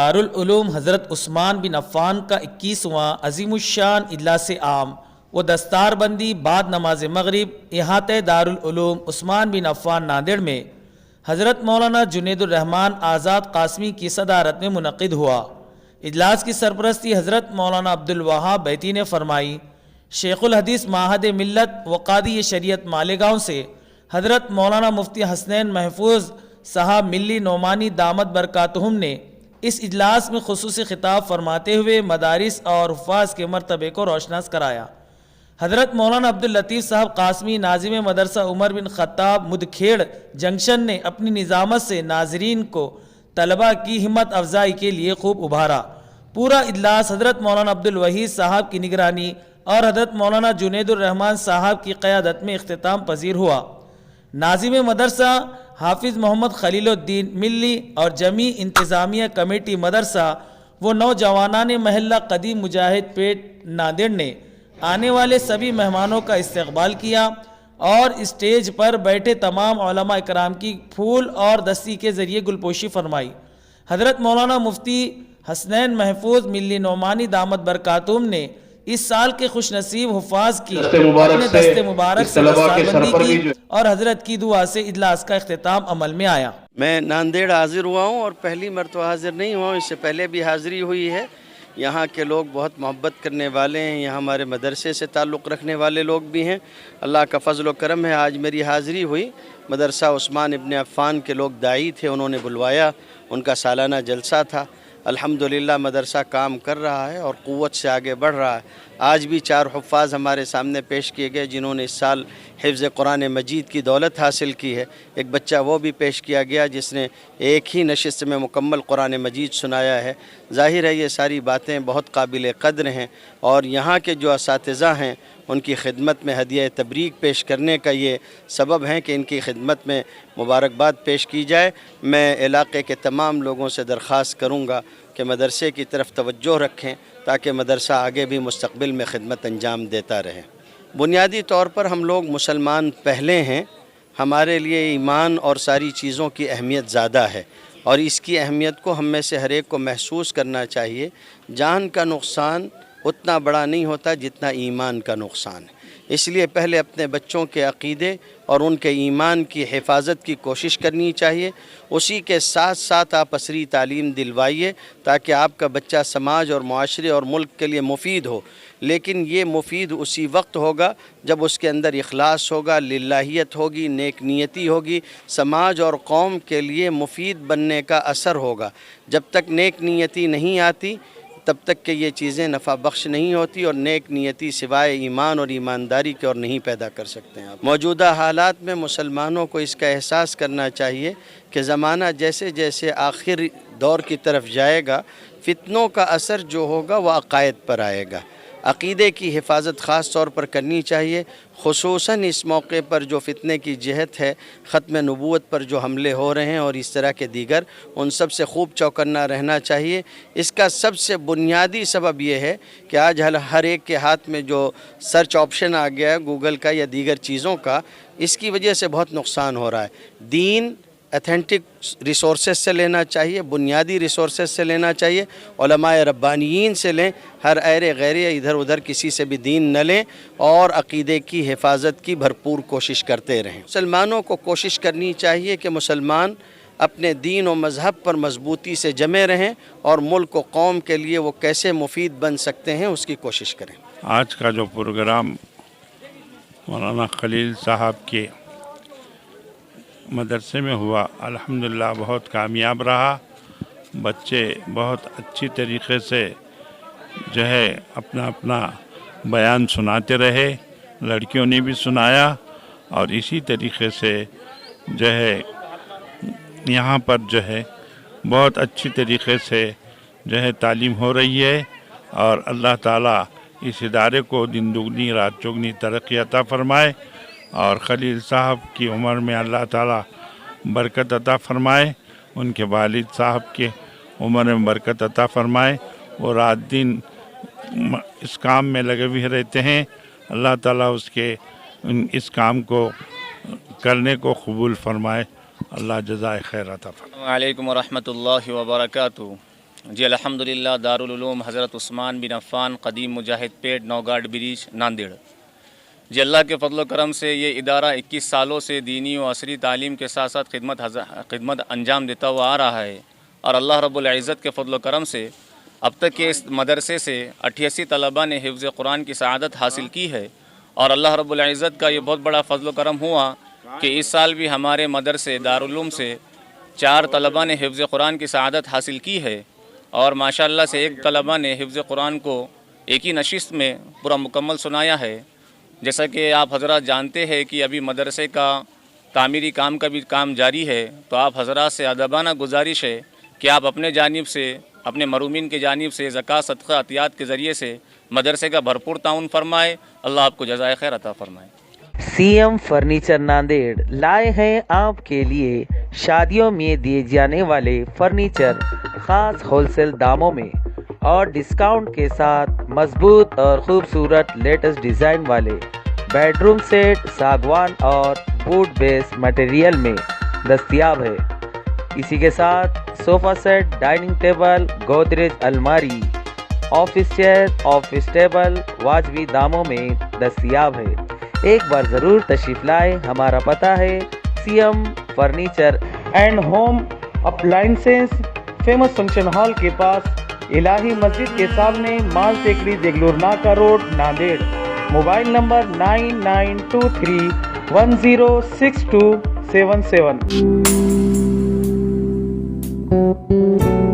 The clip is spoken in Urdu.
دارالعلوم حضرت عثمان بن عفان کا 21واں عظیم الشان اجلاس عام و دستار بندی بعد نماز مغرب احاطہ دارالعلوم عثمان بن عفان ناندیڑ میں حضرت مولانا جنید الرحمن آزاد قاسمی کی صدارت میں منعقد ہوا۔ اجلاس کی سرپرستی حضرت مولانا عبدالوہاب بیتی نے فرمائی۔ شیخ الحدیث معہد ملت و قاضی شریعت مالیگاؤں سے حضرت مولانا مفتی حسنین محفوظ صاحب ملی نعمانی دامت برکاتہم نے اس اجلاس میں خصوصی خطاب فرماتے ہوئے مدارس اور حفاظ کے مرتبے کو روشناس کرایا۔ حضرت مولانا عبداللطیف صاحب قاسمی ناظم مدرسہ عمر بن خطاب مدکھیڑ جنکشن نے اپنی نظامت سے ناظرین کو طلباء کی ہمت افزائی کے لیے خوب ابھارا۔ پورا اجلاس حضرت مولانا عبدالوحید صاحب کی نگرانی اور حضرت مولانا جنید الرحمن صاحب کی قیادت میں اختتام پذیر ہوا۔ ناظم مدرسہ حافظ محمد خلیل الدین ملی اور جمیع انتظامیہ کمیٹی مدرسہ و نوجوانان محلہ قدیم مجاہد پیٹ ناندیڑ نے آنے والے سبھی مہمانوں کا استقبال کیا اور اسٹیج پر بیٹھے تمام علماء اکرام کی پھول اور دستی کے ذریعے گلپوشی فرمائی۔ حضرت مولانا مفتی حسنین محفوظ ملی نعمانی دامت برکاتہم نے اس سال کے خوش نصیب حفاظ کی اپنے دست مبارک سے دستاربندی کی اور حضرت کی دعا سے اجلاس کا اختتام عمل میں آیا۔ میں ناندیڑ حاضر ہوا ہوں اور پہلی مرتبہ حاضر نہیں ہوا ہوں، اس سے پہلے بھی حاضری ہوئی ہے۔ یہاں کے لوگ بہت محبت کرنے والے ہیں، یہاں ہمارے مدرسے سے تعلق رکھنے والے لوگ بھی ہیں۔ اللہ کا فضل و کرم ہے، آج میری حاضری ہوئی۔ مدرسہ عثمان ابن عفان کے لوگ داعی تھے، انہوں نے بلوایا، ان کا سالانہ جلسہ تھا۔ الحمدللہ مدرسہ کام کر رہا ہے اور قوت سے آگے بڑھ رہا ہے۔ آج بھی 4 حفاظ ہمارے سامنے پیش کیے گئے جنہوں نے اس سال حفظ قرآن مجید کی دولت حاصل کی ہے۔ ایک بچہ وہ بھی پیش کیا گیا جس نے ایک ہی نشست میں مکمل قرآن مجید سنایا ہے۔ ظاہر ہے یہ ساری باتیں بہت قابل قدر ہیں اور یہاں کے جو اساتذہ ہیں ان کی خدمت میں ہدیہ تبریک پیش کرنے کا یہ سبب ہے کہ ان کی خدمت میں مبارکباد پیش کی جائے۔ میں علاقے کے تمام لوگوں سے درخواست کروں گا کہ مدرسے کی طرف توجہ رکھیں تاکہ مدرسہ آگے بھی مستقبل میں خدمت انجام دیتا رہے۔ بنیادی طور پر ہم لوگ مسلمان پہلے ہیں، ہمارے لیے ایمان اور ساری چیزوں کی اہمیت زیادہ ہے اور اس کی اہمیت کو ہم میں سے ہر ایک کو محسوس کرنا چاہیے۔ جان کا نقصان اتنا بڑا نہیں ہوتا جتنا ایمان کا نقصان ہے، اس لیے پہلے اپنے بچوں کے عقیدے اور ان کے ایمان کی حفاظت کی کوشش کرنی چاہیے۔ اسی کے ساتھ ساتھ آپ عصری تعلیم دلوائیے تاکہ آپ کا بچہ سماج اور معاشرے اور ملک کے لیے مفید ہو، لیکن یہ مفید اسی وقت ہوگا جب اس کے اندر اخلاص ہوگا، للہیت ہوگی، نیک نیتی ہوگی، سماج اور قوم کے لیے مفید بننے کا اثر ہوگا۔ جب تک نیک نیتی نہیں آتی تب تک کہ یہ چیزیں نفع بخش نہیں ہوتی اور نیک نیتی سوائے ایمان اور ایمانداری کے اور نہیں پیدا کر سکتے ہیں۔ موجودہ حالات میں مسلمانوں کو اس کا احساس کرنا چاہیے کہ زمانہ جیسے جیسے آخر دور کی طرف جائے گا، فتنوں کا اثر جو ہوگا وہ عقائد پر آئے گا۔ عقیدے کی حفاظت خاص طور پر کرنی چاہیے، خصوصاً اس موقع پر جو فتنے کی جہت ہے، ختم نبوت پر جو حملے ہو رہے ہیں اور اس طرح کے دیگر، ان سب سے خوب چوکنا رہنا چاہیے۔ اس کا سب سے بنیادی سبب یہ ہے کہ آج ہر ایک کے ہاتھ میں جو سرچ آپشن آ گیا ہے گوگل کا یا دیگر چیزوں کا، اس کی وجہ سے بہت نقصان ہو رہا ہے۔ دین ایتھینٹک ریسورسز سے لینا چاہیے، بنیادی ریسورسز سے لینا چاہیے، علماء ربانیین سے لیں، ہر ایرے غیرے ادھر ادھر کسی سے بھی دین نہ لیں اور عقیدے کی حفاظت کی بھرپور کوشش کرتے رہیں۔ مسلمانوں کو کوشش کرنی چاہیے کہ مسلمان اپنے دین و مذہب پر مضبوطی سے جمے رہیں اور ملک و قوم کے لیے وہ کیسے مفید بن سکتے ہیں اس کی کوشش کریں۔ آج کا جو پروگرام مولانا خلیل صاحب کے مدرسے میں ہوا، الحمدللہ بہت کامیاب رہا۔ بچے بہت اچھی طریقے سے جو ہے اپنا بیان سناتے رہے، لڑکیوں نے بھی سنایا اور اسی طریقے سے جو ہے یہاں پر جو ہے بہت اچھی طریقے سے جو ہے تعلیم ہو رہی ہے اور اللہ تعالیٰ اس ادارے کو دن دگنی رات چگنی ترقی عطا فرمائے اور خلیل صاحب کی عمر میں اللہ تعالیٰ برکت عطا فرمائے، ان کے والد صاحب کے عمر میں برکت عطا فرمائے۔ وہ رات دن اس کام میں لگے ہوئے رہتے ہیں، اللہ تعالیٰ اس کام کو کرنے کو قبول فرمائے، اللہ جزائے خیر عطا فرمائے۔ السلام علیکم ورحمۃ اللہ وبرکاتہ۔ جی الحمدللہ، دارالعلوم حضرت عثمان بن عفان قدیم مجاہد پیٹ، نوگاٹ بریج، ناندیڑ۔ جی اللہ کے فضل و کرم سے یہ ادارہ 21 سالوں سے دینی و عصری تعلیم کے ساتھ ساتھ خدمت انجام دیتا ہوا آ رہا ہے، اور اللہ رب العزت کے فضل و کرم سے اب تک کے اس مدرسے سے 88 طلباء نے حفظ قرآن کی سعادت حاصل کی ہے، اور اللہ رب العزت کا یہ بہت بڑا فضل و کرم ہوا کہ اس سال بھی ہمارے مدرسے دارالعلوم سے 4 طلباء نے حفظ قرآن کی سعادت حاصل کی ہے، اور ماشاءاللہ سے ایک طلباء نے حفظ قرآن کو ایک ہی نشست میں پورا مکمل سنایا ہے۔ جیسا کہ آپ حضرات جانتے ہیں کہ ابھی مدرسے کا تعمیری کام کا بھی کام جاری ہے، تو آپ حضرات سے ادبانہ گزارش ہے کہ آپ اپنے جانب سے، اپنے مرحومین کی جانب سے زکوٰۃ، صدقہ، عطیات کے ذریعے سے مدرسے کا بھرپور تعاون فرمائے۔ اللہ آپ کو جزائے خیر عطا فرمائے۔ سی ایم فرنیچر ناندیڑ لائے ہیں آپ کے لیے شادیوں میں دیے جانے والے فرنیچر خاص ہول سیل داموں میں اور ڈسکاؤنٹ کے ساتھ مضبوط اور خوبصورت لیٹسٹ ڈیزائن والے بیڈ روم سیٹ ساگوان اور ووڈ بیس مٹیریل میں دستیاب ہے۔ اسی کے ساتھ sofa set, dining table, Godrej الماری، آفس چیئر، آفس ٹیبل واجبی داموں میں دستیاب ہے۔ ایک بار ضرور تشریف لائے۔ ہمارا پتہ ہے C M furniture and home appliances, famous function hall کے پاس، الہی مسجد کے سامنے، Mal Tekri, Deglur Naka road, Nanded. Mobile number 9923106277۔